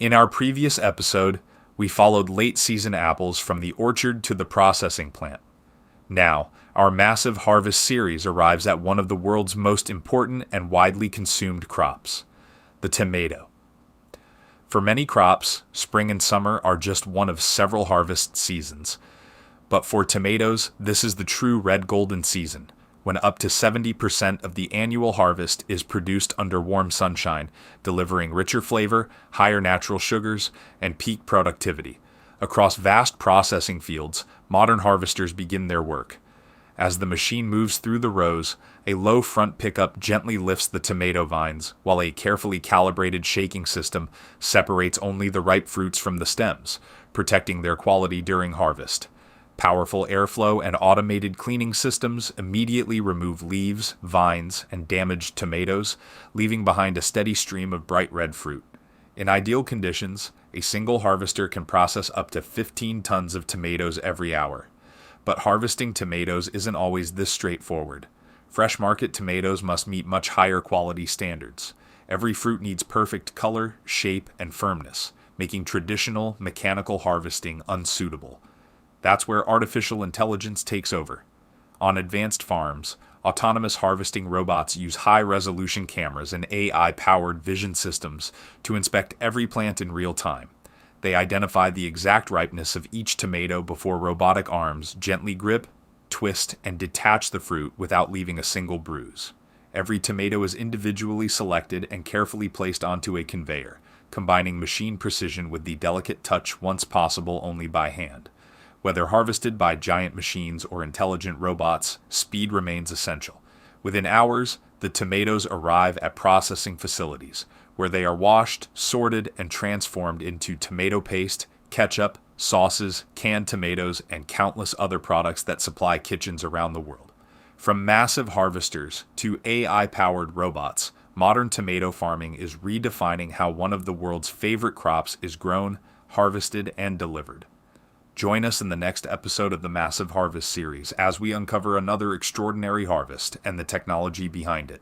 In our previous episode, we followed late-season apples from the orchard to the processing plant. Now, our massive harvest series arrives at one of the world's most important and widely consumed crops, the tomato. For many crops, spring and summer are just one of several harvest seasons. But for tomatoes, this is the true red golden season, when up to 70% of the annual harvest is produced under warm sunshine, delivering richer flavor, higher natural sugars, and peak productivity. Across vast processing fields, modern harvesters begin their work. As the machine moves through the rows, a low front pickup gently lifts the tomato vines, while a carefully calibrated shaking system separates only the ripe fruits from the stems, protecting their quality during harvest. Powerful airflow and automated cleaning systems immediately remove leaves, vines, and damaged tomatoes, leaving behind a steady stream of bright red fruit. In ideal conditions, a single harvester can process up to 15 tons of tomatoes every hour. But harvesting tomatoes isn't always this straightforward. Fresh market tomatoes must meet much higher quality standards. Every fruit needs perfect color, shape, and firmness, making traditional mechanical harvesting unsuitable. That's where artificial intelligence takes over. On advanced farms, autonomous harvesting robots use high-resolution cameras and AI-powered vision systems to inspect every plant in real time. They identify the exact ripeness of each tomato before robotic arms gently grip, twist, and detach the fruit without leaving a single bruise. Every tomato is individually selected and carefully placed onto a conveyor, combining machine precision with the delicate touch once possible only by hand. Whether harvested by giant machines or intelligent robots, speed remains essential. Within hours, the tomatoes arrive at processing facilities, where they are washed, sorted, and transformed into tomato paste, ketchup, sauces, canned tomatoes, and countless other products that supply kitchens around the world. From massive harvesters to AI-powered robots, modern tomato farming is redefining how one of the world's favorite crops is grown, harvested, and delivered. Join us in the next episode of the Massive Harvest series as we uncover another extraordinary harvest and the technology behind it.